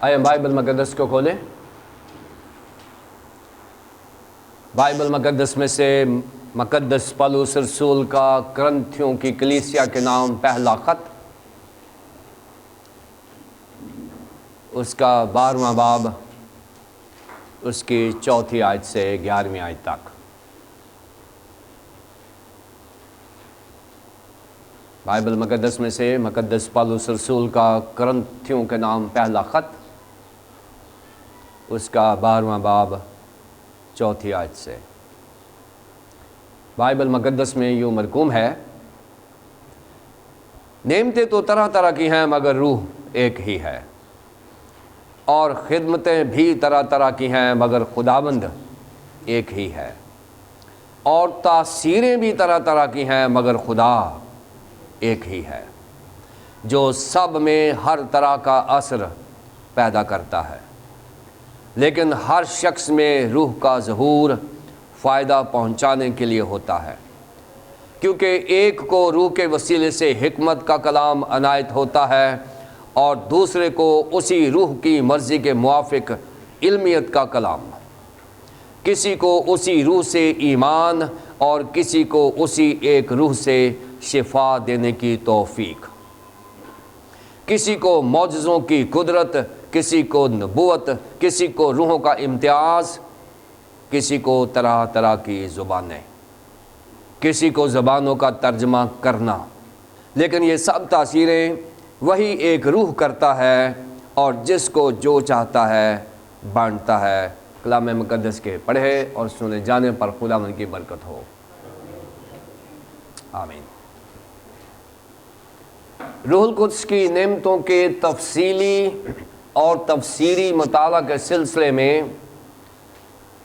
آئے بائبل مقدس کو کھولیں۔ بائبل مقدس میں سے مقدس پولس رسول کا کرنتھیوں کی کلیسیا کے نام پہلا خط، اس کا 12واں باب، اس کی 4 آیت سے 11ویں آیت تک۔ بائبل مقدس میں سے مقدس پولس رسول کا کرنتھیوں کے نام پہلا خط، اس کا 12واں باب 4 آیت سے۔ بائبل مقدس میں یوں مرقوم ہے، نعمتیں تو طرح طرح کی ہیں مگر روح ایک ہی ہے، اور خدمتیں بھی طرح طرح کی ہیں مگر خداوند ایک ہی ہے، اور تاثیریں بھی طرح طرح کی ہیں مگر خدا ایک ہی ہے، جو سب میں ہر طرح کا اثر پیدا کرتا ہے، لیکن ہر شخص میں روح کا ظہور فائدہ پہنچانے کے لیے ہوتا ہے، کیونکہ ایک کو روح کے وسیلے سے حکمت کا کلام عنایت ہوتا ہے اور دوسرے کو اسی روح کی مرضی کے موافق علمیت کا کلام، کسی کو اسی روح سے ایمان اور کسی کو اسی ایک روح سے شفا دینے کی توفیق، کسی کو معجزوں کی قدرت، کسی کو نبوت، کسی کو روحوں کا امتیاز، کسی کو طرح طرح کی زبانیں، کسی کو زبانوں کا ترجمہ کرنا، لیکن یہ سب تاثیریں وہی ایک روح کرتا ہے اور جس کو جو چاہتا ہے بانٹتا ہے۔ کلام مقدس کے پڑھے اور سنے جانے پر خداوند کی برکت ہو، آمین۔ روح القدس کی نعمتوں کے تفصیلی اور تفسیری مطالعہ کے سلسلے میں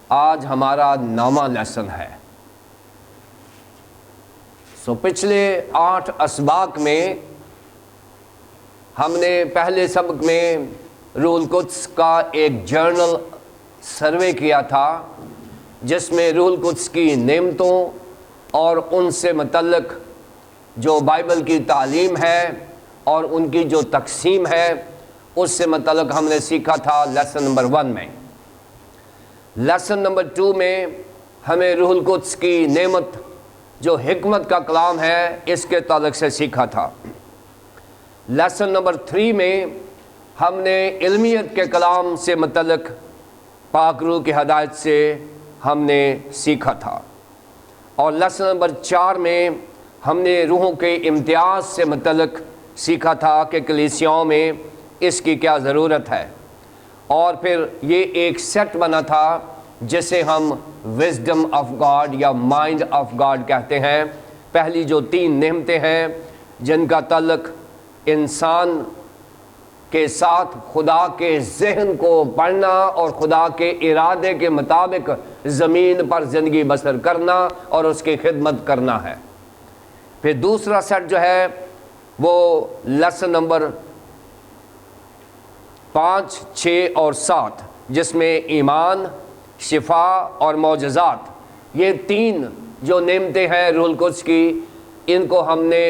آج ہمارا 9واں لیسن ہے۔ پچھلے 8 اسباق میں ہم نے پہلے سبق میں روح القدس کا ایک جرنل سروے کیا تھا، جس میں روح القدس کی نعمتوں اور ان سے متعلق جو بائبل کی تعلیم ہے اور ان کی جو تقسیم ہے اس سے متعلق ہم نے سیکھا تھا لیسن نمبر 1 میں۔ لیسن نمبر 2 میں ہمیں روح القدس کی نعمت جو حکمت کا کلام ہے اس کے تعلق سے سیکھا تھا۔ لیسن نمبر 3 میں ہم نے علمیت کے کلام سے متعلق پاک روح کی ہدایت سے ہم نے سیکھا تھا، اور لیسن نمبر 4 میں ہم نے روحوں کے امتیاز سے متعلق سیکھا تھا کہ کلیسیاؤں میں اس کی کیا ضرورت ہے، اور پھر یہ ایک سیٹ بنا تھا جسے ہم وزڈم آف گاڈ یا مائنڈ آف گاڈ کہتے ہیں۔ پہلی جو 3 نعمتیں ہیں جن کا تعلق انسان کے ساتھ خدا کے ذہن کو پڑھنا اور خدا کے ارادے کے مطابق زمین پر زندگی بسر کرنا اور اس کی خدمت کرنا ہے۔ پھر دوسرا سیٹ جو ہے وہ لیسن نمبر 5، 6 اور 7، جس میں ایمان، شفا اور معجزات، یہ 3 جو نعمتیں ہیں روح القدس کی، ان کو ہم نے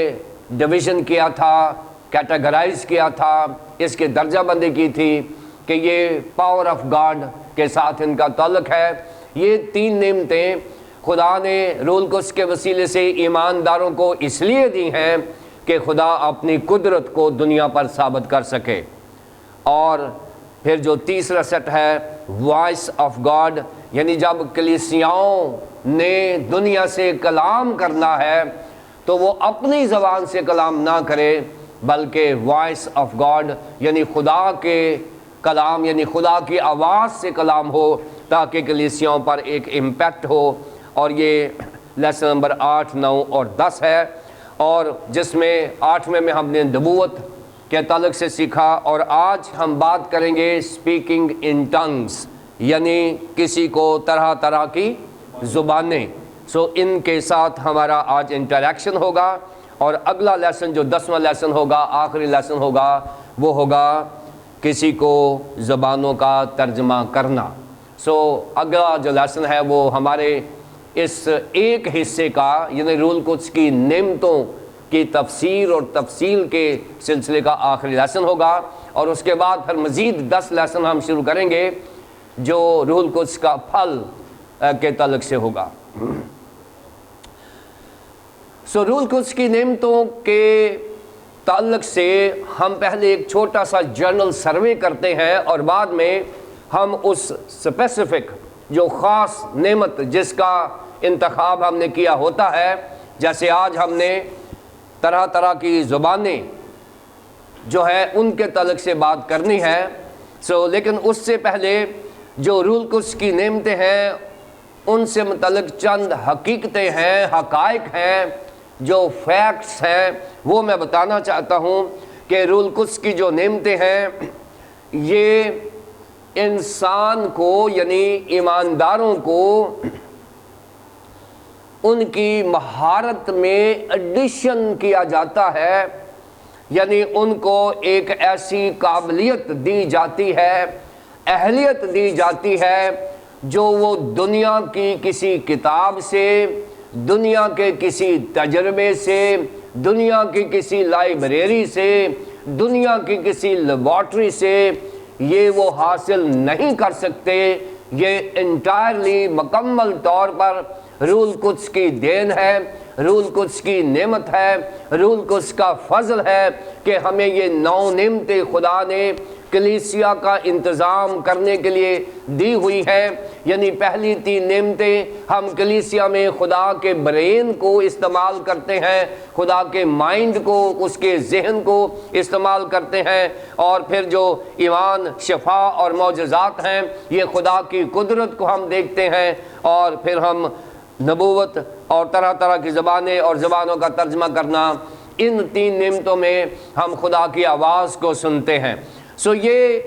ڈویژن کیا تھا، کیٹیگرائز کیا تھا، اس کے درجہ بندی کی تھی کہ یہ پاور آف گاڈ کے ساتھ ان کا تعلق ہے۔ یہ 3 نعمتیں خدا نے روح القدس کے وسیلے سے ایمانداروں کو اس لیے دی ہیں کہ خدا اپنی قدرت کو دنیا پر ثابت کر سکے۔ اور پھر جو تیسرا سیٹ ہے وائس آف گاڈ، یعنی جب کلیسیاؤں نے دنیا سے کلام کرنا ہے تو وہ اپنی زبان سے کلام نہ کرے بلکہ وائس آف گاڈ یعنی خدا کے کلام، یعنی خدا کی آواز سے کلام ہو، تاکہ کلیسیاؤں پر ایک امپیکٹ ہو۔ اور یہ لیسن نمبر 8، 9 اور 10 ہے، اور جس میں 8ویں میں ہم نے نبوت کے تعلق سے سیکھا، اور آج ہم بات کریں گے اسپیکنگ ان ٹنگز، یعنی کسی کو طرح طرح کی زبانیں۔ ان کے ساتھ ہمارا آج انٹریکشن ہوگا، اور اگلا لیسن جو 10واں لیسن ہوگا، آخری لیسن ہوگا، وہ ہوگا کسی کو زبانوں کا ترجمہ کرنا۔ اگلا جو لیسن ہے وہ ہمارے اس ایک حصے کا، یعنی روح القدس کی نعمتوں کی تفسیر اور تفصیل کے سلسلے کا آخری لیسن ہوگا، اور اس کے بعد پھر مزید 10 لیسن ہم شروع کریں گے جو روح القدس کا پھل کے تعلق سے ہوگا۔ روح القدس کی نعمتوں کے تعلق سے ہم پہلے ایک چھوٹا سا جرنل سروے کرتے ہیں اور بعد میں ہم اس اسپیسیفک جو خاص نعمت جس کا انتخاب ہم نے کیا ہوتا ہے، جیسے آج ہم نے طرح طرح کی زبانیں جو ہے ان کے تعلق سے بات کرنی ہے۔ لیکن اس سے پہلے جو روح القدس کی نعمتیں ہیں ان سے متعلق چند حقیقتیں ہیں، حقائق ہیں، جو فیکٹس ہیں، وہ میں بتانا چاہتا ہوں کہ روح القدس کی جو نعمتیں ہیں یہ انسان کو یعنی ایمانداروں کو ان کی مہارت میں ایڈیشن کیا جاتا ہے، یعنی ان کو ایک ایسی قابلیت دی جاتی ہے، اہلیت دی جاتی ہے جو وہ دنیا کی کسی کتاب سے، دنیا کے کسی تجربے سے، دنیا کی کسی لائبریری سے، دنیا کی کسی لیبارٹری سے یہ وہ حاصل نہیں کر سکتے۔ یہ انٹائرلی مکمل طور پر روح القدس کی دین ہے، روح القدس کی نعمت ہے، روح القدس کا فضل ہے کہ ہمیں یہ 9 نعمتیں خدا نے کلیسیا کا انتظام کرنے کے لیے دی ہوئی ہیں۔ یعنی پہلی 3 نعمتیں ہم کلیسیا میں خدا کے برین کو استعمال کرتے ہیں، خدا کے مائنڈ کو، اس کے ذہن کو استعمال کرتے ہیں، اور پھر جو ایمان، شفا اور معجزات ہیں یہ خدا کی قدرت کو ہم دیکھتے ہیں، اور پھر ہم نبوت اور طرح طرح کی زبانیں اور زبانوں کا ترجمہ کرنا، ان 3 نعمتوں میں ہم خدا کی آواز کو سنتے ہیں۔ یہ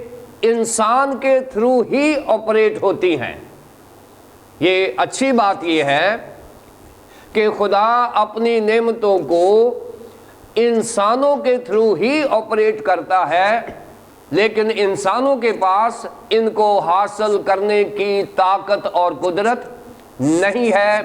انسان کے تھرو ہی آپریٹ ہوتی ہیں۔ یہ اچھی بات یہ ہے کہ خدا اپنی نعمتوں کو انسانوں کے تھرو ہی آپریٹ کرتا ہے، لیکن انسانوں کے پاس ان کو حاصل کرنے کی طاقت اور قدرت نہیں ہے۔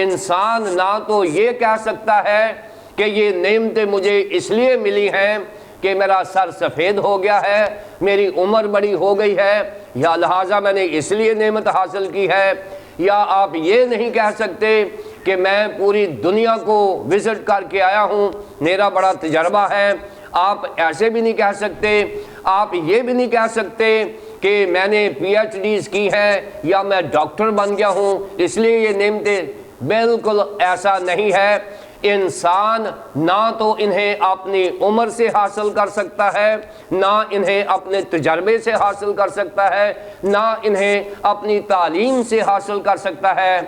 انسان نہ تو یہ کہہ سکتا ہے کہ یہ نعمتیں مجھے اس لیے ملی ہیں کہ میرا سر سفید ہو گیا ہے، میری عمر بڑی ہو گئی ہے، یا لہٰذا میں نے اس لیے نعمت حاصل کی ہے، یا آپ یہ نہیں کہہ سکتے کہ میں پوری دنیا کو وزٹ کر کے آیا ہوں، میرا بڑا تجربہ ہے۔ آپ ایسے بھی نہیں کہہ سکتے۔ آپ یہ بھی نہیں کہہ سکتے کہ میں نے PhDs کی ہیں یا میں ڈاکٹر بن گیا ہوں اس لیے یہ نعمتیں۔ بالکل ایسا نہیں ہے۔ انسان نہ تو انہیں اپنی عمر سے حاصل کر سکتا ہے، نہ انہیں اپنے تجربے سے حاصل کر سکتا ہے، نہ انہیں اپنی تعلیم سے حاصل کر سکتا ہے۔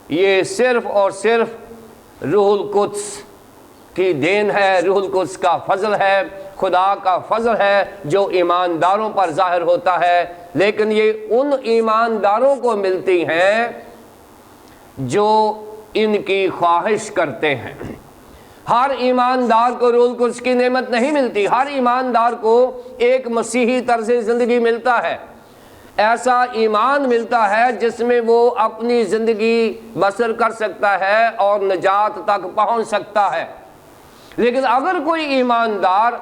یہ صرف اور صرف روح القدس کی دین ہے، روح القدس کا فضل ہے، خدا کا فضل ہے جو ایمانداروں پر ظاہر ہوتا ہے۔ لیکن یہ ان ایمانداروں کو ملتی ہیں جو ان کی خواہش کرتے ہیں۔ ہر ایماندار کو روح القدس کی نعمت نہیں ملتی۔ ہر ایماندار کو ایک مسیحی طرز زندگی ملتا ہے، ایسا ایمان ملتا ہے جس میں وہ اپنی زندگی بسر کر سکتا ہے اور نجات تک پہنچ سکتا ہے۔ لیکن اگر کوئی ایماندار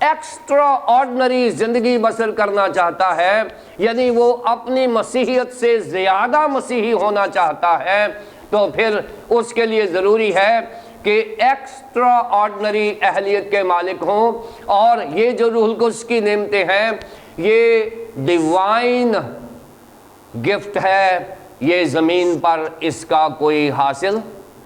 ایکسٹرا آرڈنری زندگی بسر کرنا چاہتا ہے، یعنی وہ اپنی مسیحیت سے زیادہ مسیحی ہونا چاہتا ہے، تو پھر اس کے لیے ضروری ہے کہ ایکسٹرا آرڈنری اہلیت کے مالک ہوں۔ اور یہ جو روح القدس کی نعمتیں ہیں یہ ڈیوائن گفٹ ہے، یہ زمین پر اس کا کوئی حاصل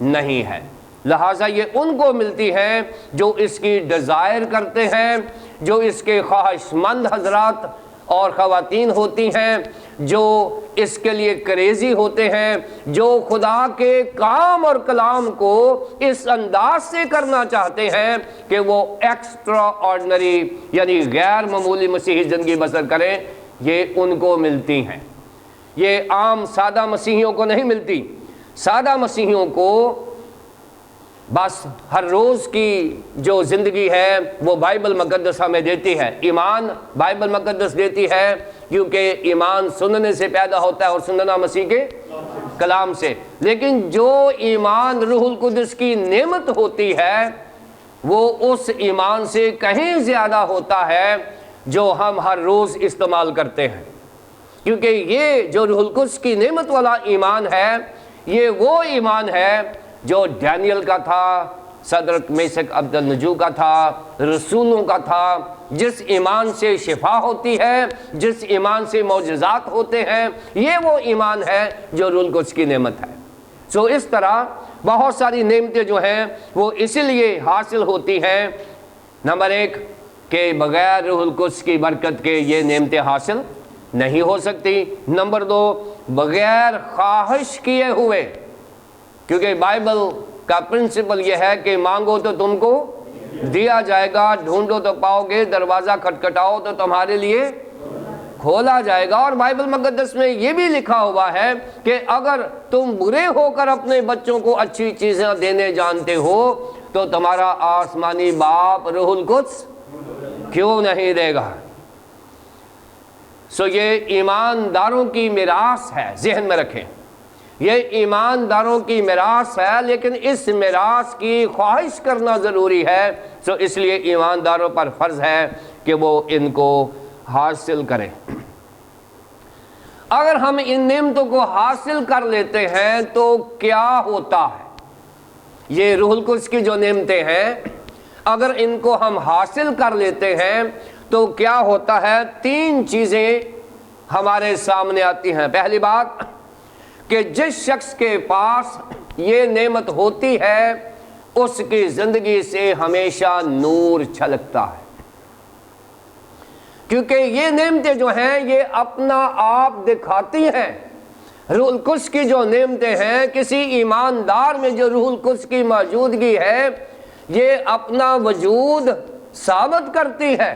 نہیں ہے، لہٰذا یہ ان کو ملتی ہیں جو اس کی ڈیزائر کرتے ہیں، جو اس کے خواہش مند حضرات اور خواتین ہوتی ہیں، جو اس کے لیے کریزی ہوتے ہیں، جو خدا کے کام اور کلام کو اس انداز سے کرنا چاہتے ہیں کہ وہ ایکسٹرا آرڈنری یعنی غیر معمولی مسیحی زندگی بسر کریں، یہ ان کو ملتی ہیں۔ یہ عام سادہ مسیحیوں کو نہیں ملتی۔ سادہ مسیحیوں کو بس ہر روز کی جو زندگی ہے وہ بائبل مقدس ہمیں دیتی ہے، ایمان بائبل مقدس دیتی ہے، کیونکہ ایمان سننے سے پیدا ہوتا ہے اور سننا مسیح کے کلام سے۔ لیکن جو ایمان روح القدس کی نعمت ہوتی ہے وہ اس ایمان سے کہیں زیادہ ہوتا ہے۔ جو ہم ہر روز استعمال کرتے ہیں، کیونکہ یہ جو روح القدس کی نعمت والا ایمان ہے، یہ وہ ایمان ہے جو ڈینیل کا تھا، صدرک میشک عبدالنجو کا تھا، رسولوں کا تھا، جس ایمان سے شفا ہوتی ہے، جس ایمان سے معجزات ہوتے ہیں، یہ وہ ایمان ہے جو روح القدس کی نعمت ہے۔ سو اس طرح بہت ساری نعمتیں جو ہیں وہ اسی لیے حاصل ہوتی ہیں۔ نمبر 1 کہ بغیر روح القدس کی برکت کے یہ نعمتیں حاصل نہیں ہو سکتی۔ نمبر 2 بغیر خواہش کیے ہوئے، کیونکہ بائبل کا پرنسپل یہ ہے کہ مانگو تو تم کو دیا جائے گا، ڈھونڈو تو پاؤ گے، دروازہ کھٹکھٹاؤ تو تمہارے لیے کھولا جائے گا۔ اور بائبل مقدس میں یہ بھی لکھا ہوا ہے کہ اگر تم برے ہو کر اپنے بچوں کو اچھی چیزیں دینے جانتے ہو تو تمہارا آسمانی باپ روح القدس کیوں نہیں دے گا؟ سو یہ ایمانداروں کی میراث ہے، ذہن میں رکھیں، یہ ایمانداروں کی میراث ہے، لیکن اس میراث کی خواہش کرنا ضروری ہے۔ سو اس لیے ایمانداروں پر فرض ہے کہ وہ ان کو حاصل کریں۔ اگر ہم ان نعمتوں کو حاصل کر لیتے ہیں تو کیا ہوتا ہے؟ یہ روح القدس کی جو نعمتیں ہیں، اگر ان کو ہم حاصل کر لیتے ہیں تو کیا ہوتا ہے؟ 3 چیزیں ہمارے سامنے آتی ہیں۔ پہلی بات کہ جس شخص کے پاس یہ نعمت ہوتی ہے اس کی زندگی سے ہمیشہ نور چھلکتا ہے، کیونکہ یہ نعمتیں جو ہیں یہ اپنا آپ دکھاتی ہیں۔ روح القدس کی جو نعمتیں ہیں، کسی ایماندار میں جو روح القدس کی موجودگی ہے، یہ اپنا وجود ثابت کرتی ہے۔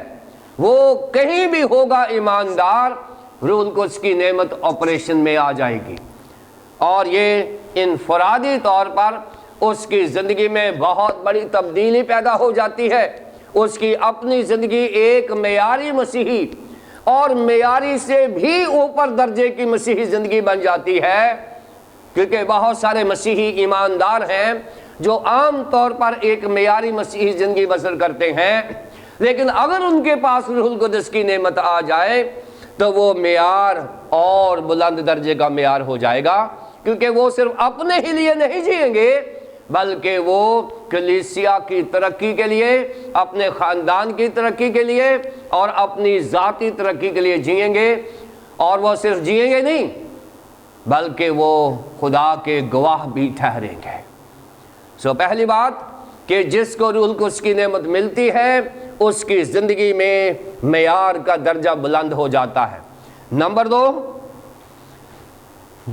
وہ کہیں بھی ہوگا ایماندار، روح القدس کی نعمت آپریشن میں آ جائے گی، اور یہ انفرادی طور پر اس کی زندگی میں بہت بڑی تبدیلی پیدا ہو جاتی ہے۔ اس کی اپنی زندگی ایک معیاری مسیحی اور معیاری سے بھی اوپر درجے کی مسیحی زندگی بن جاتی ہے، کیونکہ بہت سارے مسیحی ایماندار ہیں جو عام طور پر ایک معیاری مسیحی زندگی بسر کرتے ہیں، لیکن اگر ان کے پاس روح القدس کی نعمت آ جائے تو وہ معیار اور بلند درجے کا معیار ہو جائے گا، کیونکہ وہ صرف اپنے ہی لیے نہیں جئیں گے بلکہ وہ کلیسیا کی ترقی کے لیے، اپنے خاندان کی ترقی کے لیے اور اپنی ذاتی ترقی کے لیے جئیں گے۔ اور وہ صرف جئیں گے نہیں بلکہ وہ خدا کے گواہ بھی ٹھہریں گے۔ سو پہلی بات کہ جس کو روح القدس کی نعمت ملتی ہے اس کی زندگی میں معیار کا درجہ بلند ہو جاتا ہے۔ نمبر 2،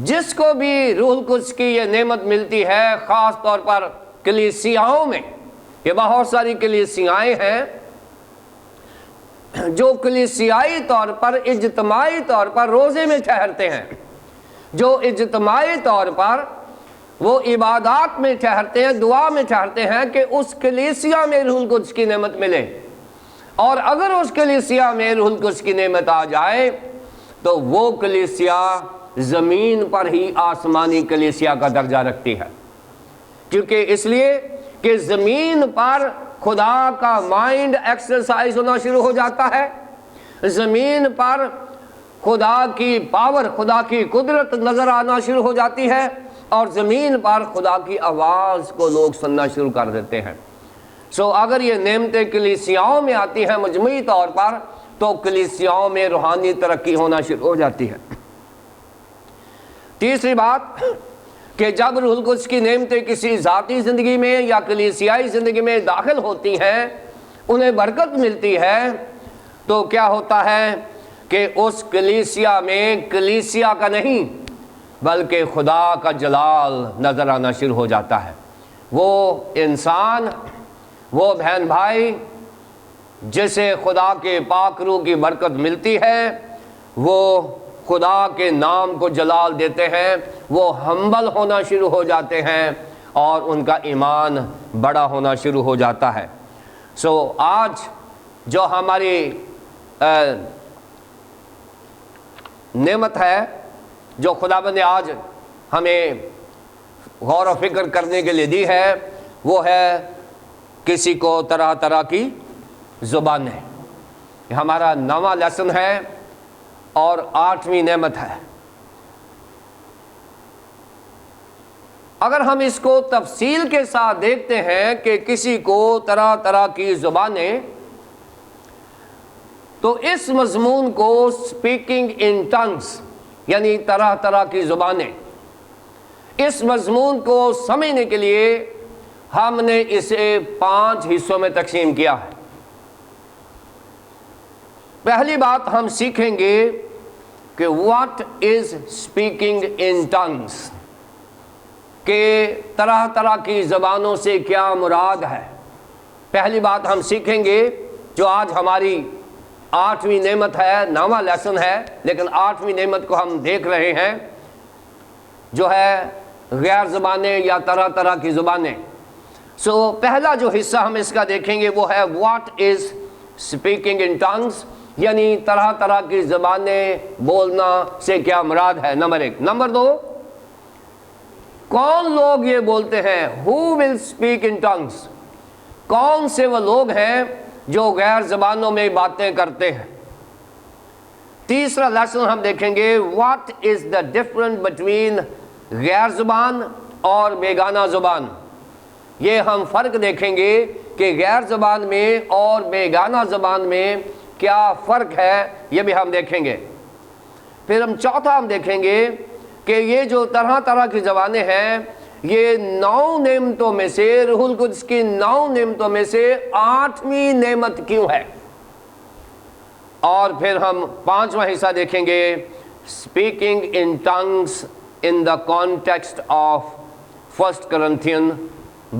جس کو بھی روح القدس کی یہ نعمت ملتی ہے، خاص طور پر کلیسیاؤں میں، یہ بہت ساری کلیسیائیں ہیں جو کلیسیائی طور پر، اجتماعی طور پر روزے میں ٹھہرتے ہیں، جو اجتماعی طور پر وہ عبادات میں ٹھہرتے ہیں، دعا میں ٹھہرتے ہیں کہ اس کلیسیا میں روح القدس کی نعمت ملے۔ اور اگر اس کلیسیا میں روح القدس کی نعمت آ جائے تو وہ کلیسیا زمین پر ہی آسمانی کلیسیا کا درجہ رکھتی ہے، کیونکہ اس لیے کہ زمین پر خدا کا مائنڈ ایکسرسائز ہونا شروع ہو جاتا ہے، زمین پر خدا کی پاور، خدا کی قدرت نظر آنا شروع ہو جاتی ہے، اور زمین پر خدا کی آواز کو لوگ سننا شروع کر دیتے ہیں۔ سو اگر یہ نعمتیں کلیسیاؤں میں آتی ہیں مجموعی طور پر تو کلیسیاؤں میں روحانی ترقی ہونا شروع ہو جاتی ہے۔ تیسری بات کہ جب روح القدس کی نعمتیں کسی ذاتی زندگی میں یا کلیسیائی زندگی میں داخل ہوتی ہیں، انہیں برکت ملتی ہے، تو کیا ہوتا ہے کہ اس کلیسیا میں کلیسیا کا نہیں بلکہ خدا کا جلال نظر آنا شروع ہو جاتا ہے۔ وہ انسان، وہ بہن بھائی جسے خدا کے پاک روح کی برکت ملتی ہے، وہ خدا کے نام کو جلال دیتے ہیں، وہ ہمبل ہونا شروع ہو جاتے ہیں اور ان کا ایمان بڑا ہونا شروع ہو جاتا ہے۔ سو آج جو ہماری نعمت ہے، جو خداوند نے آج ہمیں غور و فکر کرنے کے لیے دی ہے، وہ ہے کسی کو طرح طرح کی زبانیں، یہ ہمارا 9واں لیسن ہے اور 8ویں نعمت ہے۔ اگر ہم اس کو تفصیل کے ساتھ دیکھتے ہیں کہ کسی کو طرح طرح کی زبانیں، تو اس مضمون کو اسپیکنگ ان ٹنگس یعنی طرح طرح کی زبانیں، اس مضمون کو سمجھنے کے لیے ہم نے اسے 5 حصوں میں تقسیم کیا ہے۔ پہلی بات ہم سیکھیں گے کہ what is speaking in tongues, کہ طرح طرح کی زبانوں سے کیا مراد ہے۔ پہلی بات ہم سیکھیں گے، جو آج ہماری 8ویں نعمت ہے، 9واں لیسن ہے لیکن 8ویں نعمت کو ہم دیکھ رہے ہیں، جو ہے غیر زبانیں یا طرح طرح کی زبانیں۔ پہلا جو حصہ ہم اس کا دیکھیں گے وہ ہے what is speaking in tongues, یعنی طرح طرح کی زبانیں بولنا سے کیا مراد ہے، نمبر 1۔ نمبر 2، کون لوگ یہ بولتے ہیں، who will speak in tongues، کون سے وہ لوگ ہیں جو غیر زبانوں میں باتیں کرتے ہیں۔ تیسرا لیسن ہم دیکھیں گے what is the difference between غیر زبان اور بیگانہ زبان، یہ ہم فرق دیکھیں گے کہ غیر زبان میں اور بیگانہ زبان میں کیا فرق ہے، یہ بھی ہم دیکھیں گے۔ پھر ہم چوتھا ہم دیکھیں گے کہ یہ جو طرح طرح کی زبانیں ہیں، یہ 9 نعمتوں میں سے، روح القدس کی 9 نعمتوں میں سے 8ویں نعمت کیوں ہے۔ اور پھر ہم 5واں حصہ دیکھیں گے speaking in tongues in the context of 1 کرنتھین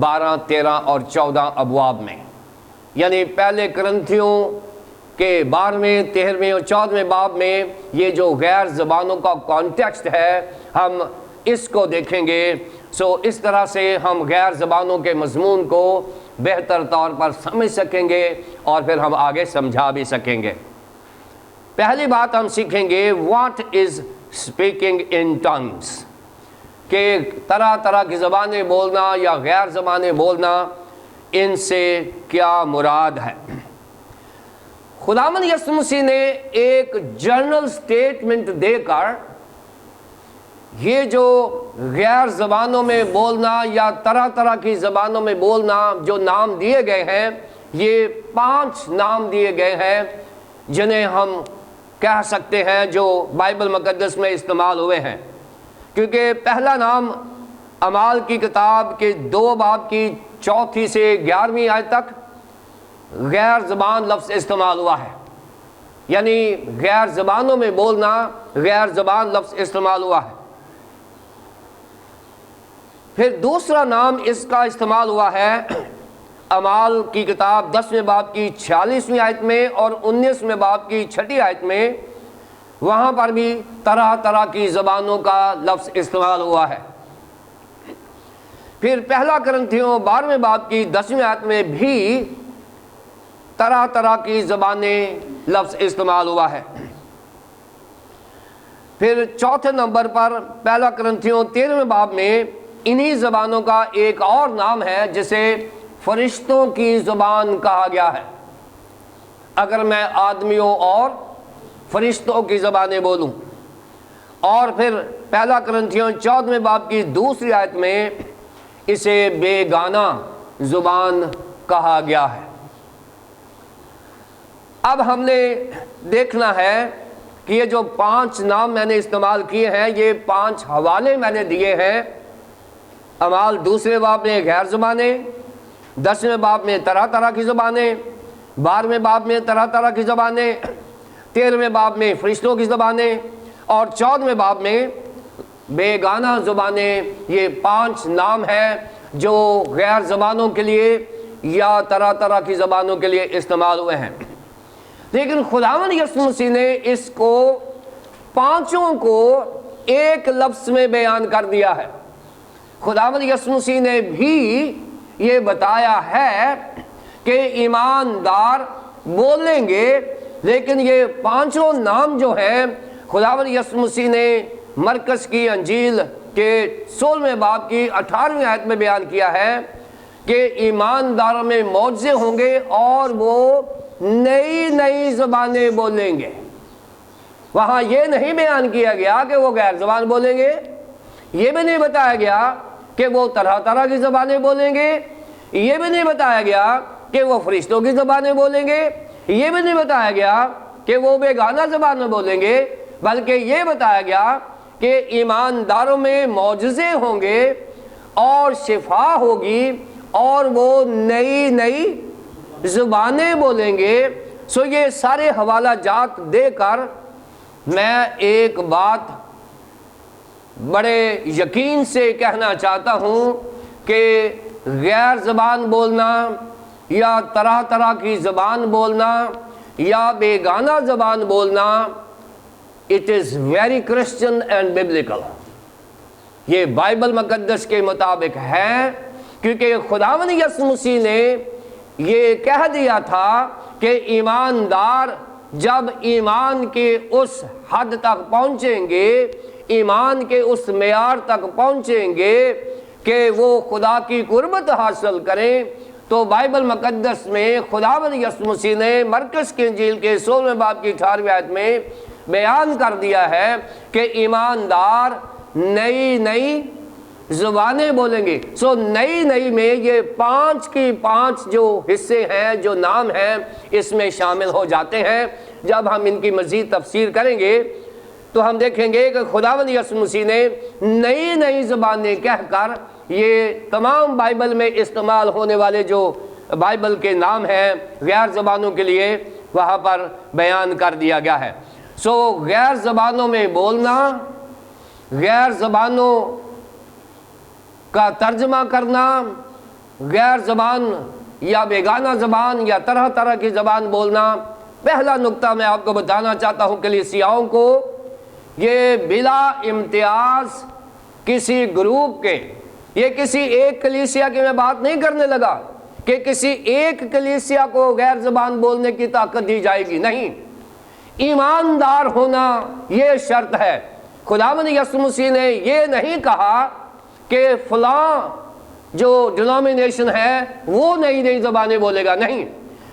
12، 13 اور 14 ابواب میں، یعنی پہلے کرنتھیوں کہ 12ویں، 13ویں اور 14ویں باب میں یہ جو غیر زبانوں کا کانٹیکسٹ ہے ہم اس کو دیکھیں گے۔ اس طرح سے ہم غیر زبانوں کے مضمون کو بہتر طور پر سمجھ سکیں گے اور پھر ہم آگے سمجھا بھی سکیں گے۔ پہلی بات ہم سیکھیں گے what is speaking in tongues, کہ طرح طرح کی زبانیں بولنا یا غیر زبانیں بولنا، ان سے کیا مراد ہے۔ خداوند یسوع مسیح نے ایک جنرل سٹیٹمنٹ دے کر یہ جو غیر زبانوں میں بولنا یا طرح طرح کی زبانوں میں بولنا جو نام دیے گئے ہیں، یہ 5 نام دیے گئے ہیں جنہیں ہم کہہ سکتے ہیں جو بائبل مقدس میں استعمال ہوئے ہیں۔ کیونکہ پہلا نام اعمال کی کتاب کے 2 باب کی 4 سے 11ویں آیت تک غیر زبان لفظ استعمال ہوا ہے، یعنی غیر زبانوں میں بولنا، غیر زبان لفظ استعمال ہوا ہے۔ پھر دوسرا نام اس کا استعمال ہوا ہے اعمال کی کتاب 10ویں باب کی 46ویں آیت میں اور 19ویں باب کی 6 آیت میں، وہاں پر بھی طرح طرح کی زبانوں کا لفظ استعمال ہوا ہے۔ پھر پہلا کرنتھیوں 12ویں باب کی 10ویں آیت میں بھی طرح طرح کی زبانیں لفظ استعمال ہوا ہے۔ پھر چوتھے نمبر پر پہلا کرنتھیوں 13ویں باب میں انہی زبانوں کا ایک اور نام ہے جسے فرشتوں کی زبان کہا گیا ہے۔ اگر میں آدمیوں اور فرشتوں کی زبانیں بولوں، اور پھر پہلا کرنتھیوں 14ویں باب کی 2 آیت میں اسے بیگانہ زبان کہا گیا ہے۔ اب ہم نے دیکھنا ہے کہ یہ جو 5 نام میں نے استعمال کیے ہیں، یہ 5 حوالے میں نے دیے ہیں۔ اعمال 2 باب میں غیر زبانیں، 10ویں باب میں طرح طرح کی زبانیں، 12ویں باب میں طرح طرح کی زبانیں، 13ویں باب میں فرشتوں کی زبانیں اور 14ویں باب میں بیگانہ زبانیں۔ یہ 5 نام ہیں جو غیر زبانوں کے لیے یا طرح طرح کی زبانوں کے لیے استعمال ہوئے ہیں۔ لیکن خداوند یسوع مسیح نے اس کو 5 کو ایک لفظ میں بیان کر دیا ہے۔ خداوند یسوع مسیح نے بھی یہ بتایا ہے کہ ایماندار بولیں گے، لیکن یہ 5 نام جو ہیں خداوند یسوع مسیح نے مرکز کی انجیل کے 16ویں باب کی 18ویں آیت میں بیان کیا ہے کہ ایمانداروں میں معجزے ہوں گے اور وہ نئی نئی زبانیں بولیں گے۔ وہاں یہ نہیں بیان کیا گیا کہ وہ غیر زبان بولیں گے، یہ بھی نہیں بتایا گیا کہ وہ طرح طرح کی زبانیں بولیں گے، یہ بھی نہیں بتایا گیا کہ وہ فرشتوں کی زبانیں بولیں گے، یہ بھی نہیں بتایا گیا کہ وہ بیگانہ زبانیں بولیں گے، بلکہ یہ بتایا گیا کہ ایمانداروں میں معجزے ہوں گے اور شفا ہوگی اور وہ نئی نئی زبانیں بولیں گے۔ سو یہ سارے حوالہ جات دے کر میں ایک بات بڑے یقین سے کہنا چاہتا ہوں کہ غیر زبان بولنا یا طرح طرح کی زبان بولنا یا بیگانہ زبان بولنا it is very Christian and biblical، یہ بائبل مقدس کے مطابق ہے، کیونکہ خداوند یسوع مسیح نے یہ کہہ دیا تھا کہ ایماندار جب ایمان کے اس حد تک پہنچیں گے، ایمان کے اس معیار تک پہنچیں گے کہ وہ خدا کی قربت حاصل کریں، تو بائبل مقدس میں خداوند یسوع مسیح نے مرکز کی انجیل کے 16ویں باب کی 18ویں آیت میں بیان کر دیا ہے کہ ایماندار نئی نئی زبانیں بولیں گے۔ سو نئی نئی میں یہ 5 کی 5 جو حصے ہیں، جو نام ہیں، اس میں شامل ہو جاتے ہیں۔ جب ہم ان کی مزید تفسیر کریں گے تو ہم دیکھیں گے کہ خداوند یسوع مسیح نے نئی نئی زبانیں کہہ کر یہ تمام بائبل میں استعمال ہونے والے جو بائبل کے نام ہیں غیر زبانوں کے لیے وہاں پر بیان کر دیا گیا ہے۔ سو غیر زبانوں میں بولنا، غیر زبانوں کا ترجمہ کرنا، غیر زبان یا بیگانہ زبان یا طرح طرح کی زبان بولنا، پہلا نقطہ میں آپ کو بتانا چاہتا ہوں کلیسیاؤں کو، یہ بلا امتیاز کسی گروپ کے، یہ کسی ایک کلیسیا کی میں بات نہیں کرنے لگا کہ کسی ایک کلیسیا کو غیر زبان بولنے کی طاقت دی جائے گی، نہیں، ایماندار ہونا یہ شرط ہے۔ خداوند یسوع مسیح نے یہ نہیں کہا کہ فلاں جو ڈینومینیشن ہے وہ نئی نئی زبانیں بولے گا، نہیں،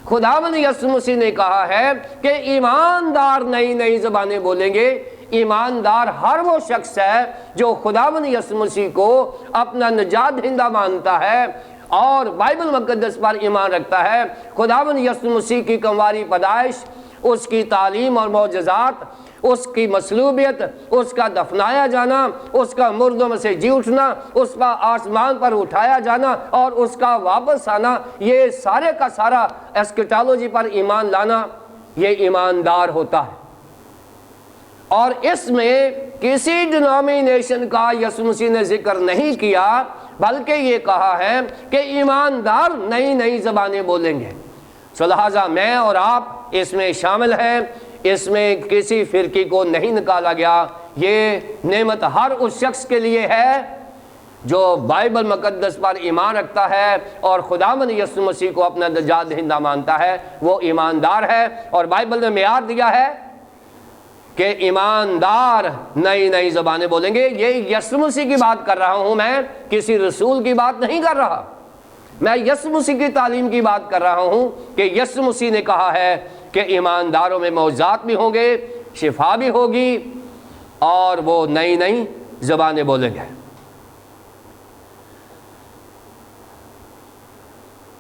خداوند یسوع مسیح نے کہا ہے کہ ایماندار نئی نئی زبانیں بولیں گے۔ ایماندار ہر وہ شخص ہے جو خداوند یسوع مسیح کو اپنا نجات دہندہ مانتا ہے اور بائبل مقدس پر ایمان رکھتا ہے۔ خداوند یسوع مسیح کی کمواری پیدائش، اس کی تعلیم اور معجزات، اس کی مصلوبیت، اس کا دفنایا جانا، اس کا مردوں میں سے جی اٹھنا، اس کا آسمان پر اٹھایا جانا اور اس کا واپس آنا، یہ سارے کا سارا ایسکیٹالوجی پر ایمان لانا، یہ ایماندار ہوتا ہے۔ اور اس میں کسی ڈینومینیشن کا یسوع مسیح نے ذکر نہیں کیا، بلکہ یہ کہا ہے کہ ایماندار نئی نئی زبانیں بولیں گے۔ سو لہٰذا میں اور آپ اس میں شامل ہیں، اس میں کسی فرقے کو نہیں نکالا گیا۔ یہ نعمت ہر اس شخص کے لیے ہے جو بائبل مقدس پر ایمان رکھتا ہے اور خداوند یسوع مسیح کو اپنا نجات دہندہ مانتا ہے، وہ ایماندار ہے۔ اور بائبل نے معیار دیا ہے کہ ایماندار نئی نئی زبانیں بولیں گے۔ یہ یسوع مسیح کی بات کر رہا ہوں، میں کسی رسول کی بات نہیں کر رہا، میں یسوع مسیح کی تعلیم کی بات کر رہا ہوں کہ یسوع مسیح نے کہا ہے کہ ایمانداروں میں معجزات بھی ہوں گے، شفا بھی ہوگی اور وہ نئی نئی زبانیں بولیں گے۔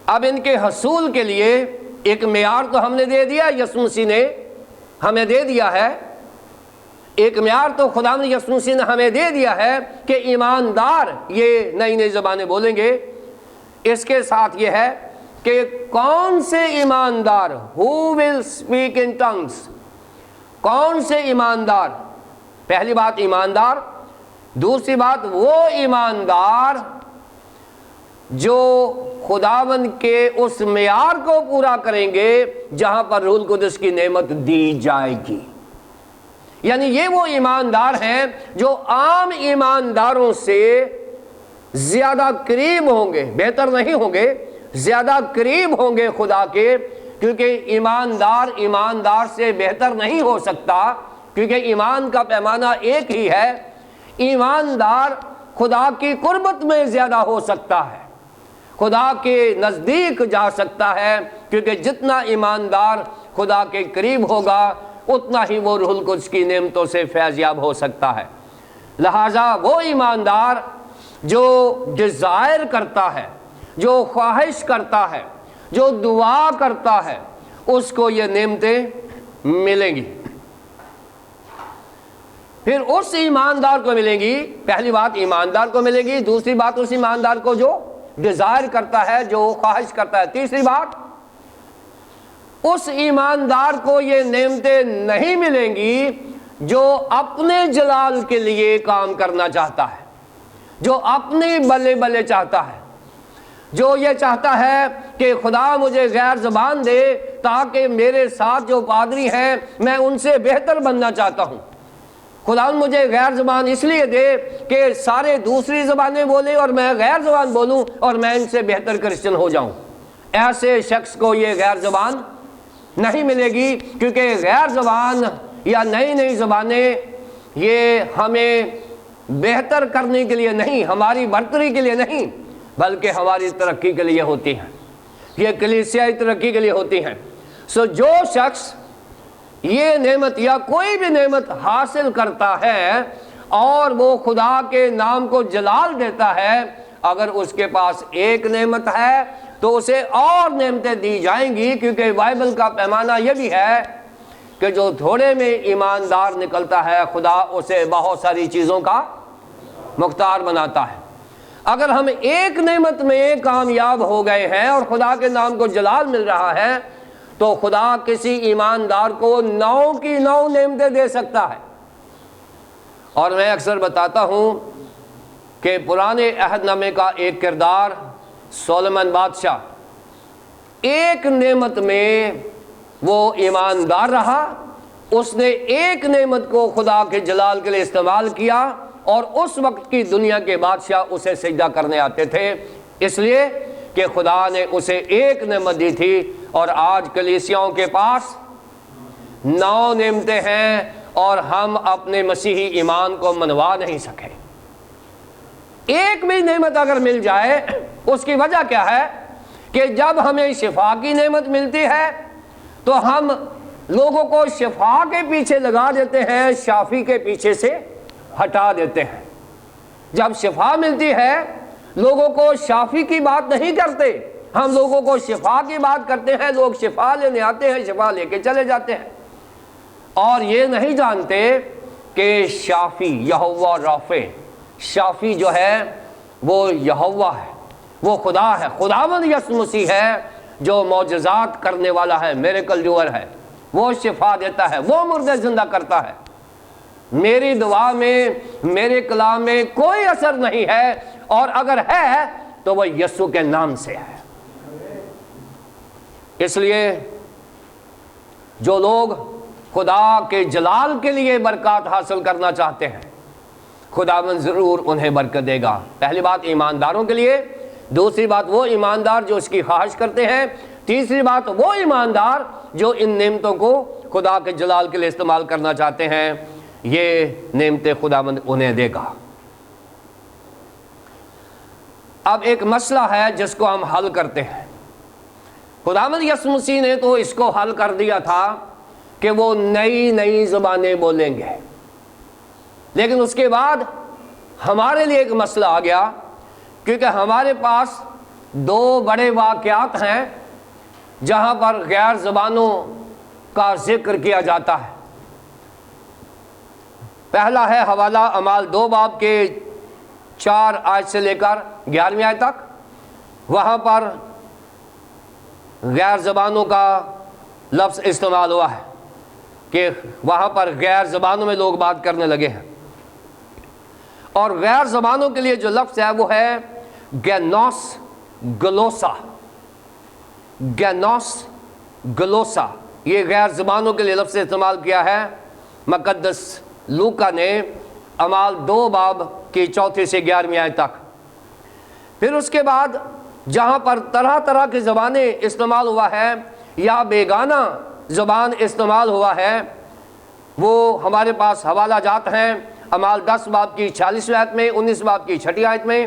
اب ان کے حصول کے لیے ایک معیار تو ہم نے دے دیا، یسوع مسیح نے ہمیں دے دیا ہے، ایک معیار تو خداوند یسوع مسیح نے ہمیں دے دیا ہے کہ ایماندار یہ نئی نئی زبانیں بولیں گے۔ اس کے ساتھ یہ ہے کہ کون سے ایماندار، who will speak in tongues، کون سے ایماندار، پہلی بات ایماندار، دوسری بات وہ ایماندار جو خداوند کے اس معیار کو پورا کریں گے جہاں پر روح القدس کی نعمت دی جائے گی۔ یعنی یہ وہ ایماندار ہیں جو عام ایمانداروں سے زیادہ قریب ہوں گے، بہتر نہیں ہوں گے، زیادہ قریب ہوں گے خدا کے، کیونکہ ایماندار سے بہتر نہیں ہو سکتا، کیونکہ ایمان کا پیمانہ ایک ہی ہے۔ ایماندار خدا کی قربت میں زیادہ ہو سکتا ہے، خدا کے نزدیک جا سکتا ہے، کیونکہ جتنا ایماندار خدا کے قریب ہوگا اتنا ہی وہ روح القدس کی نعمتوں سے فیض یاب ہو سکتا ہے۔ لہٰذا وہ ایماندار جو ڈیزائر کرتا ہے، جو خواہش کرتا ہے، جو دعا کرتا ہے، اس کو یہ نعمتیں ملیں گی۔ پھر اس ایماندار کو ملیں گی، پہلی بات ایماندار کو ملے گی، دوسری بات اس ایماندار کو جو ڈیزائر کرتا ہے، جو خواہش کرتا ہے، تیسری بات اس ایماندار کو یہ نعمتیں نہیں ملیں گی جو اپنے جلال کے لیے کام کرنا چاہتا ہے، جو اپنے بلے بلے چاہتا ہے، جو یہ چاہتا ہے کہ خدا مجھے غیر زبان دے تاکہ میرے ساتھ جو پادری ہیں میں ان سے بہتر بننا چاہتا ہوں، خدا مجھے غیر زبان اس لیے دے کہ سارے دوسری زبانیں بولیں اور میں غیر زبان بولوں اور میں ان سے بہتر کرسچن ہو جاؤں۔ ایسے شخص کو یہ غیر زبان نہیں ملے گی، کیونکہ غیر زبان یا نئی زبانیں یہ ہمیں بہتر کرنے کے لیے نہیں، ہماری برتری کے لیے نہیں، بلکہ ہماری ترقی کے لیے ہوتی ہیں، یہ کلیسیائی ترقی کے لیے ہوتی ہیں۔ جو شخص یہ نعمت یا کوئی بھی نعمت حاصل کرتا ہے اور وہ خدا کے نام کو جلال دیتا ہے، اگر اس کے پاس ایک نعمت ہے تو اسے اور نعمتیں دی جائیں گی، کیونکہ بائبل کا پیمانہ یہ بھی ہے کہ جو تھوڑے میں ایماندار نکلتا ہے خدا اسے بہت ساری چیزوں کا مختار بناتا ہے۔ اگر ہم ایک نعمت میں کامیاب ہو گئے ہیں اور خدا کے نام کو جلال مل رہا ہے تو خدا کسی ایماندار کو 9 کی 9 نعمتیں دے سکتا ہے۔ اور میں اکثر بتاتا ہوں کہ پرانے عہد نامے کا ایک کردار سولمن بادشاہ، ایک نعمت میں وہ ایماندار رہا، اس نے ایک نعمت کو خدا کے جلال کے لیے استعمال کیا اور اس وقت کی دنیا کے بادشاہ اسے سجدہ کرنے آتے تھے، اس لیے کہ خدا نے اسے ایک نعمت دی تھی۔ اور آج کلیسیاؤں کے پاس 9 نعمتیں ہیں اور ہم اپنے مسیحی ایمان کو منوا نہیں سکے۔ ایک بھی نعمت اگر مل جائے، اس کی وجہ کیا ہے کہ جب ہمیں شفا کی نعمت ملتی ہے تو ہم لوگوں کو شفا کے پیچھے لگا دیتے ہیں، شافی کے پیچھے سے ہٹا دیتے ہیں۔ جب شفا ملتی ہے لوگوں کو شافی کی بات نہیں کرتے، ہم لوگوں کو شفا کی بات کرتے ہیں، لوگ شفا لینے آتے ہیں، شفا لے کے چلے جاتے ہیں، اور یہ نہیں جانتے کہ شافی یہوہ رافع، شافی جو ہے وہ یہوہ ہے، وہ خدا ہے، خداوند یسوع مسیح ہے جو معجزات کرنے والا ہے، میریکل ڈوئر ہے، وہ شفا دیتا ہے، وہ مردے زندہ کرتا ہے۔ میری دعا میں، میرے کلام میں کوئی اثر نہیں ہے، اور اگر ہے تو وہ یسوع کے نام سے ہے۔ اس لیے جو لوگ خدا کے جلال کے لیے برکات حاصل کرنا چاہتے ہیں، خداوند ضرور انہیں برکت دے گا۔ پہلی بات ایمانداروں کے لیے، دوسری بات وہ ایماندار جو اس کی خواہش کرتے ہیں، تیسری بات وہ ایماندار جو ان نعمتوں کو خدا کے جلال کے لیے استعمال کرنا چاہتے ہیں، یہ نعمتیں خداوند انہیں دے گا۔ اب ایک مسئلہ ہے جس کو ہم حل کرتے ہیں۔ خداوند یسوع مسیح نے تو اس کو حل کر دیا تھا کہ وہ نئی زبانیں بولیں گے، لیکن اس کے بعد ہمارے لیے ایک مسئلہ آ گیا، کیونکہ ہمارے پاس 2 بڑے واقعات ہیں جہاں پر غیر زبانوں کا ذکر کیا جاتا ہے۔ پہلا ہے حوالہ اعمال 2 باب کے 4 آیت سے لے کر 11ویں آیت تک، وہاں پر غیر زبانوں کا لفظ استعمال ہوا ہے کہ وہاں پر غیر زبانوں میں لوگ بات کرنے لگے ہیں، اور غیر زبانوں کے لیے جو لفظ ہے وہ ہے گینوس گلوسا، گینوس گلوسا، یہ غیر زبانوں کے لیے لفظ استعمال کیا ہے مقدس لوکا نے اعمال 2 باب کی 4 سے 11ویں آیت تک۔ پھر اس کے بعد جہاں پر طرح طرح کی زبانیں استعمال ہوا ہے یا بیگانہ زبان استعمال ہوا ہے، وہ ہمارے پاس حوالہ جات ہیں اعمال 10 باب کی 46ویں آیت میں، 19 باب کی 6 آیت میں،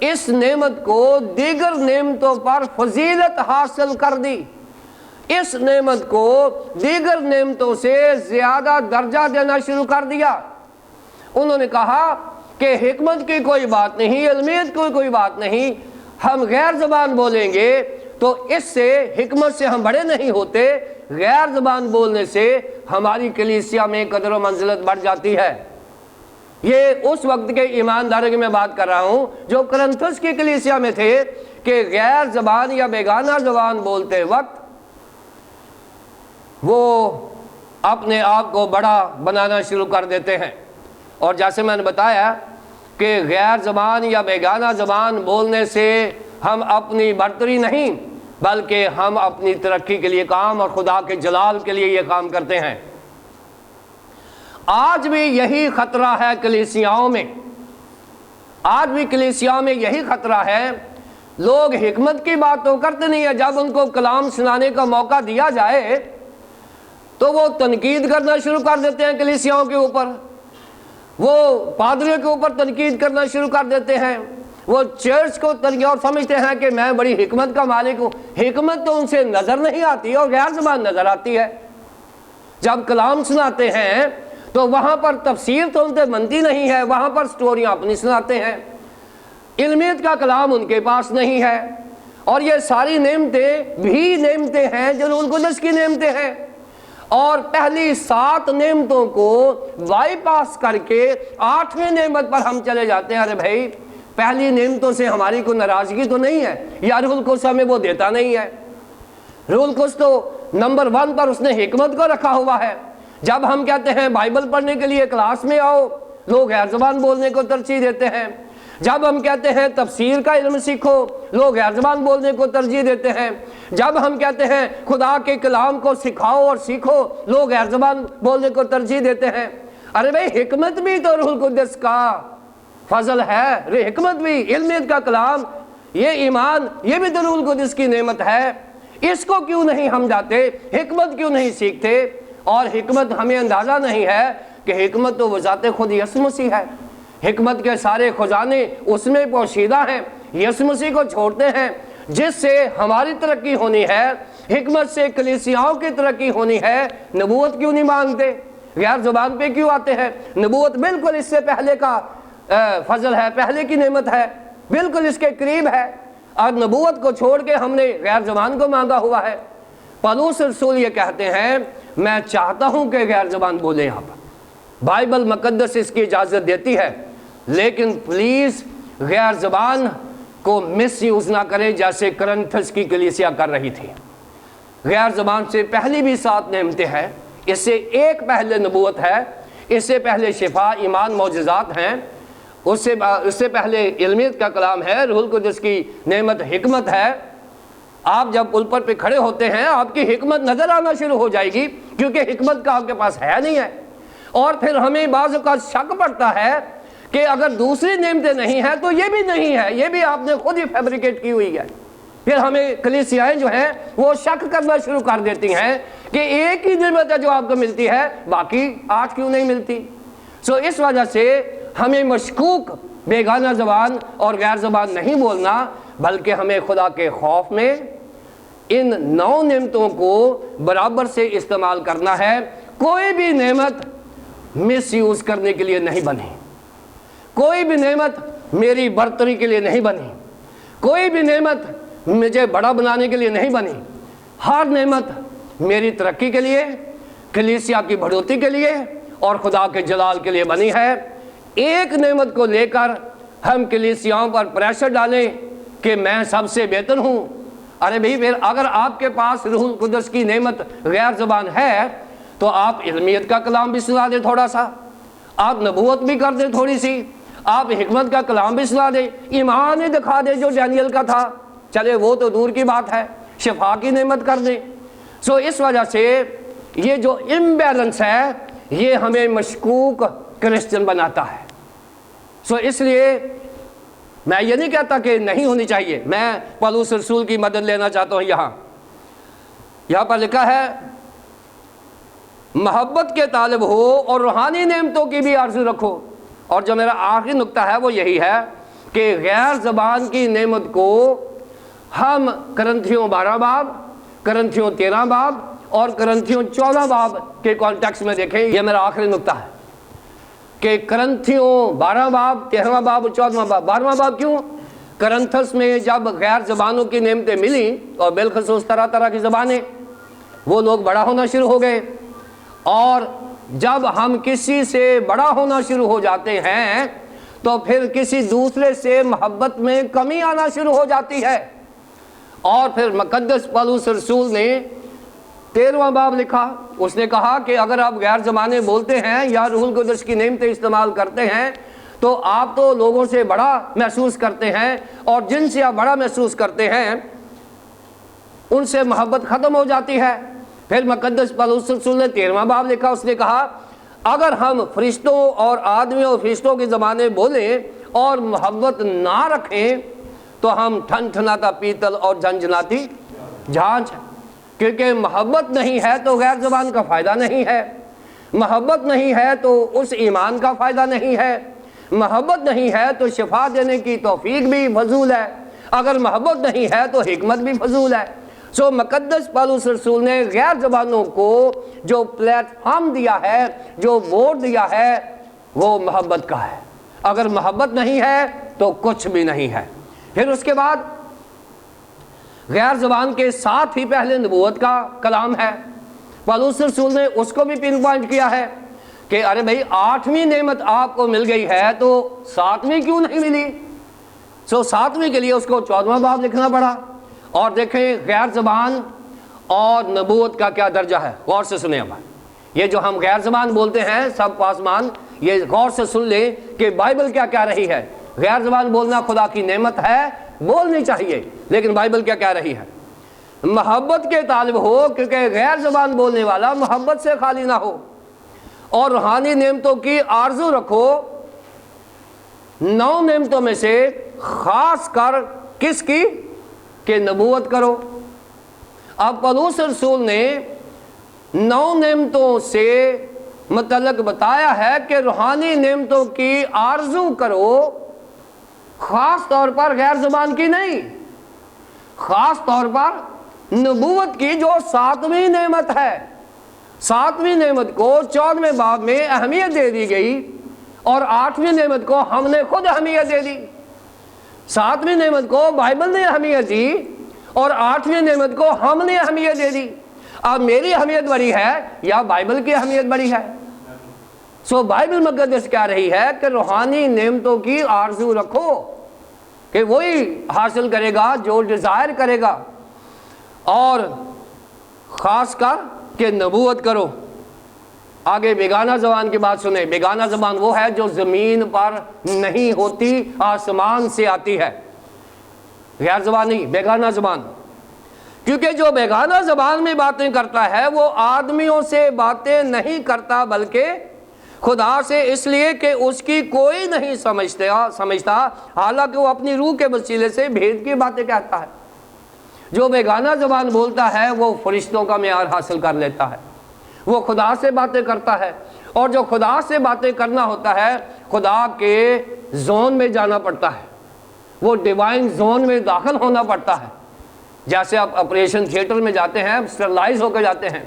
اس نعمت کو دیگر نعمتوں پر فضیلت حاصل کر دی، اس نعمت کو دیگر نعمتوں سے زیادہ درجہ دینا شروع کر دیا۔ انہوں نے کہا کہ حکمت کی کوئی بات نہیں، علمیت کی کوئی بات نہیں، ہم غیر زبان بولیں گے تو اس سے حکمت سے ہم بڑے نہیں ہوتے، غیر زبان بولنے سے ہماری کلیسیا میں قدر و منزلت بڑھ جاتی ہے۔ یہ اس وقت کے ایمانداروں کی میں بات کر رہا ہوں جو کرنتھس کی کلیسیا میں تھے کہ غیر زبان یا بیگانہ زبان بولتے وقت وہ اپنے آپ کو بڑا بنانا شروع کر دیتے ہیں۔ اور جیسے میں نے بتایا کہ غیر زبان یا بیگانہ زبان بولنے سے ہم اپنی برتری نہیں بلکہ ہم اپنی ترقی کے لیے کام اور خدا کے جلال کے لیے یہ کام کرتے ہیں۔ آج بھی یہی خطرہ ہے کلیسیاؤں میں، آج بھی کلیسیاؤں میں یہی خطرہ ہے۔ لوگ حکمت کی بات تو کرتے نہیں ہے، جب ان کو کلام سنانے کا موقع دیا جائے تو وہ تنقید کرنا شروع کر دیتے ہیں کلیسیاؤں کے اوپر، وہ پادریوں کے اوپر تنقید کرنا شروع کر دیتے ہیں، وہ چرچ کو تنقید اور سمجھتے ہیں کہ میں بڑی حکمت کا مالک ہوں۔ حکمت تو ان سے نظر نہیں آتی اور غیر زبان نظر آتی ہے۔ جب کلام سناتے ہیں تو وہاں پر تفسیر تو ان سے بنتی نہیں ہے، وہاں پر سٹوریاں اپنی سناتے ہیں، علمیت کا کلام ان کے پاس نہیں ہے۔ اور یہ ساری نعمتیں بھی نعمتیں ہیں جو روح القدس کی نعمتیں ہیں، اور پہلی 7 نعمتوں کو بائی پاس کر کے 8ویں نعمت پر ہم چلے جاتے ہیں۔ ارے بھائی پہلی نعمتوں سے ہماری کوئی ناراضگی تو نہیں ہے، یا روح القدس ہمیں وہ دیتا نہیں ہے؟ روح القدس تو نمبر 1 پر اس نے حکمت کو رکھا ہوا ہے۔ جب ہم کہتے ہیں بائبل پڑھنے کے لیے کلاس میں آؤ، لوگ غیر زبان بولنے کو ترجیح دیتے ہیں۔ جب ہم کہتے ہیں تفسیر کا علم سیکھو، لوگ غیر زبان بولنے کو ترجیح دیتے ہیں۔ جب ہم کہتے ہیں خدا کے کلام کو سکھاؤ اور سیکھو، لوگ غیر زبان بولنے کو ترجیح دیتے ہیں۔ ارے بھائی حکمت بھی تو روح القدس کا فضل ہے، حکمت بھی، علمیت کا کلام، یہ ایمان، یہ بھی تو روح القدس کی نعمت ہے۔ اس کو کیوں نہیں ہم جاتے، حکمت کیوں نہیں سیکھتے؟ اور حکمت ہمیں اندازہ نہیں ہے کہ حکمت تو ذات خود یسوع مسیح ہے، حکمت کے سارے خزانے اس میں پوشیدہ ہیں، یسوع مسیح کو چھوڑتے ہیں جس سے ہماری ترقی ہونی ہے، حکمت سے کلیسیاؤں کی ترقی ہونی ہے۔ نبوت کیوں نہیں مانگتے، غیر زبان پہ کیوں آتے ہیں؟ نبوت بالکل اس سے پہلے کا فضل ہے، پہلے کی نعمت ہے، بالکل اس کے قریب ہے، اور نبوت کو چھوڑ کے ہم نے غیر زبان کو مانگا ہوا ہے۔ پولس رسول یہ کہتے ہیں میں چاہتا ہوں کہ غیر زبان بولیں آپ، بائبل مقدس اس کی اجازت دیتی ہے، لیکن پلیز غیر زبان کو مس یوز نہ کریں جیسے کرنتھس کی کلیسیا کر رہی تھی۔ غیر زبان سے پہلی بھی 7 نعمتیں ہیں، اس سے ایک پہلے نبوت ہے، اس سے پہلے شفا، ایمان، معجزات ہیں، اس سے پہلے علمیت کا کلام ہے، روح القدس کی نعمت حکمت ہے۔ آپ جب پلپٹ پہ کھڑے ہوتے ہیں آپ کی حکمت نظر آنا شروع ہو جائے گی، کیونکہ حکمت کا آپ کے پاس ہے نہیں ہے۔ اور پھر ہمیں بعض اوقات شک پڑتا ہے کہ اگر دوسری نعمتیں نہیں ہیں تو یہ بھی نہیں ہے، یہ بھی آپ نے خود ہی فیبریکیٹ کی ہوئی ہے۔ پھر ہمیں کلیسیائیں جو ہیں وہ شک کرنا شروع کر دیتی ہیں کہ ایک ہی نعمت ہے جو آپ کو ملتی ہے، باقی آج کیوں نہیں ملتی؟ اس وجہ سے ہمیں مشکوک بیگانہ زبان اور غیر زبان نہیں بولنا، بلکہ ہمیں خدا کے خوف میں ان 9 نعمتوں کو برابر سے استعمال کرنا ہے۔ کوئی بھی نعمت مس یوز کرنے کے لیے نہیں بنی، کوئی بھی نعمت میری برتری کے لیے نہیں بنی، کوئی بھی نعمت مجھے بڑا بنانے کے لیے نہیں بنی۔ ہر نعمت میری ترقی کے لیے، کلیسیا کی بڑھوتی کے لیے اور خدا کے جلال کے لیے بنی ہے۔ ایک نعمت کو لے کر ہم کلیسیاؤں پر پریشر ڈالیں کہ میں سب سے بہتر ہوں۔ ارے بھائی پھر اگر آپ کے پاس روح القدس کی نعمت غیر زبان ہے تو آپ علمیت کا کلام بھی سنا دیں تھوڑا سا، آپ نبوت بھی کر دیں تھوڑی سی، آپ حکمت کا کلام بھی سنا دیں، ایمان ہی دکھا دیں جو ڈینیل کا تھا، چلے وہ تو دور کی بات ہے، شفا کی نعمت کر دیں۔ اس وجہ سے یہ جو امبیلنس ہے یہ ہمیں مشکوک کرسچن بناتا ہے۔ اس لیے میں یہ نہیں کہتا کہ نہیں ہونی چاہیے، میں پولس رسول کی مدد لینا چاہتا ہوں۔ یہاں پر لکھا ہے محبت کے طالب ہو اور روحانی نعمتوں کی بھی آرزو رکھو۔ اور جو میرا آخری نقطہ ہے وہ یہی ہے کہ غیر زبان کی نعمت کو ہم کرنتھیوں 12 باب، کرنتھیوں 13 باب اور کرنتھیوں 14 باب کے کانٹیکس میں دیکھیں۔ یہ میرا آخری نقطہ ہے کہ کرنتھیوں 12 باب، 13 باب اور 14 باب۔ 12واں باب کیوں؟ کرنتھس میں جب غیر زبانوں کی نعمتیں ملی اور بالخصوص طرح طرح کی زبانیں، وہ لوگ بڑا ہونا شروع ہو گئے، اور جب ہم کسی سے بڑا ہونا شروع ہو جاتے ہیں تو پھر کسی دوسرے سے محبت میں کمی آنا شروع ہو جاتی ہے۔ اور پھر مقدس پولس رسول نے 13واں باب لکھا، اس نے کہا کہ اگر آپ غیر زبانیں بولتے ہیں یا روح القدس کی نعمتیں استعمال کرتے ہیں تو آپ تو لوگوں سے بڑا محسوس کرتے ہیں، اور جن سے آپ بڑا محسوس کرتے ہیں ان سے محبت ختم ہو جاتی ہے۔ پھر مقدس پولس رسول نے 13واں باب لکھا، اس نے کہا اگر ہم فرشتوں اور آدمیوں اور فرشتوں کی زبانیں بولیں اور محبت نہ رکھیں تو ہم ٹھن ٹھناتا پیتل اور جھنجھناتی جھانجھ، کیونکہ محبت نہیں ہے تو غیر زبان کا فائدہ نہیں ہے، محبت نہیں ہے تو اس ایمان کا فائدہ نہیں ہے، محبت نہیں ہے تو شفا دینے کی توفیق بھی فضول ہے، اگر محبت نہیں ہے تو حکمت بھی فضول ہے۔ سو مقدس پولس رسول نے غیر زبانوں کو جو پلیٹ فارم دیا ہے، جو ووٹ دیا ہے، وہ محبت کا ہے۔ اگر محبت نہیں ہے تو کچھ بھی نہیں ہے۔ پھر اس کے بعد غیر زبان کے ساتھ ہی پہلے نبوت کا کلام ہے۔ پولس رسول نے اس کو بھی پن پوائنٹ کیا ہے کہ ارے بھائی 8ویں نعمت آپ کو مل گئی ہے تو 7ویں کیوں نہیں ملی؟ سو 7ویں کے لیے اس کو 14واں باب لکھنا پڑا۔ اور دیکھیں غیر زبان اور نبوت کا کیا درجہ ہے، غور سے سنیں۔ اب یہ جو ہم غیر زبان بولتے ہیں سب پاسمان، یہ غور سے سن لیں کہ بائبل کیا کہہ رہی ہے۔ غیر زبان بولنا خدا کی نعمت ہے، بولنی چاہیے، لیکن بائبل کیا کہہ رہی ہے؟ محبت کے طالب ہو، کیونکہ غیر زبان بولنے والا محبت سے خالی نہ ہو، اور روحانی نعمتوں کی آرزو رکھو۔ 9 نعمتوں میں سے خاص کر کس کی؟ کہ نبوت کرو۔ اب پولس رسول نے 9 نعمتوں سے متعلق بتایا ہے کہ روحانی نعمتوں کی آرزو کرو، خاص طور پر غیر زبان کی نہیں، خاص طور پر نبوت کی جو 7ویں نعمت ہے۔ 7ویں نعمت کو 14ویں باب میں اہمیت دے دی گئی، اور 8ویں نعمت کو ہم نے خود اہمیت دے دی۔ 7ویں نعمت کو بائبل نے اہمیت دی اور 8ویں نعمت کو ہم نے اہمیت دے دی۔ اب میری اہمیت بڑی ہے یا بائبل کی اہمیت بڑی ہے؟ سو بائبل مقدس کہہ رہی ہے کہ روحانی نعمتوں کی آرزو رکھو، کہ وہی حاصل کرے گا جو ڈیزائر کرے گا، اور خاص کر کہ نبوت کرو۔ آگے بیگانہ زبان کی بات سنیں۔ بیگانہ زبان وہ ہے جو زمین پر نہیں ہوتی، آسمان سے آتی ہے۔ غیر زبان نہیں، بیگانہ زبان۔ کیونکہ جو بیگانہ زبان میں باتیں کرتا ہے وہ آدمیوں سے باتیں نہیں کرتا بلکہ خدا سے، اس لیے کہ اس کی کوئی نہیں سمجھتا، حالانکہ وہ اپنی روح کے وسیلے سے بھید کی باتیں کہتا ہے۔ جو بیگانہ زبان بولتا ہے وہ فرشتوں کا معیار حاصل کر لیتا ہے، وہ خدا سے باتیں کرتا ہے، اور جو خدا سے باتیں کرنا ہوتا ہے خدا کے زون میں جانا پڑتا ہے، وہ ڈیوائن زون میں داخل ہونا پڑتا ہے۔ جیسے آپ آپریشن تھیٹر میں جاتے ہیں، اسٹرلائز ہو کے جاتے ہیں،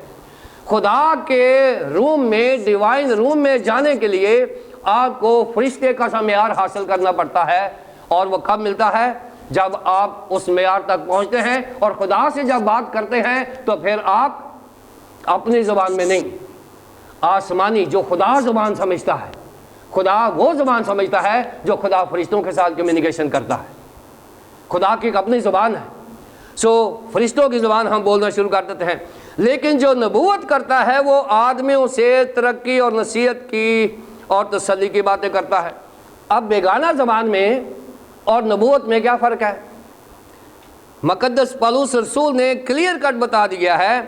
خدا کے روم میں، ڈیوائن روم میں جانے کے لیے آپ کو فرشتے کا سا معیار حاصل کرنا پڑتا ہے، اور وہ کب ملتا ہے؟ جب آپ اس معیار تک پہنچتے ہیں اور خدا سے جب بات کرتے ہیں تو پھر آپ اپنی زبان میں نہیں، آسمانی جو خدا زبان سمجھتا ہے، خدا وہ زبان سمجھتا ہے جو خدا فرشتوں کے ساتھ کمیونیکیشن کرتا ہے۔ خدا کی ایک اپنی زبان ہے۔ سو فرشتوں کی زبان ہم بولنا شروع کر دیتے ہیں، لیکن جو نبوت کرتا ہے وہ آدمیوں سے ترقی اور نصیحت کی اور تسلی کی باتیں کرتا ہے۔ اب بیگانہ زبان میں اور نبوت میں کیا فرق ہے؟ مقدس پولس رسول نے کلیئر کٹ بتا دیا ہے۔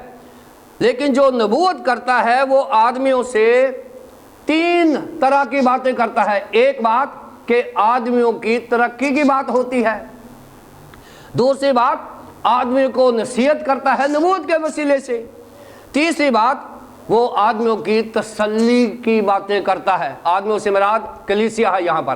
لیکن جو نبوت کرتا ہے وہ آدمیوں سے 3 طرح کی باتیں کرتا ہے۔ ایک بات کہ آدمیوں کی ترقی کی بات ہوتی ہے، دوسری بات آدمیوں کو نصیحت کرتا ہے نبوت کے وسیلے سے، تیسری بات وہ آدمیوں کی تسلی کی باتیں کرتا ہے۔ آدمیوں سے مراد کلیسیا ہے یہاں پر،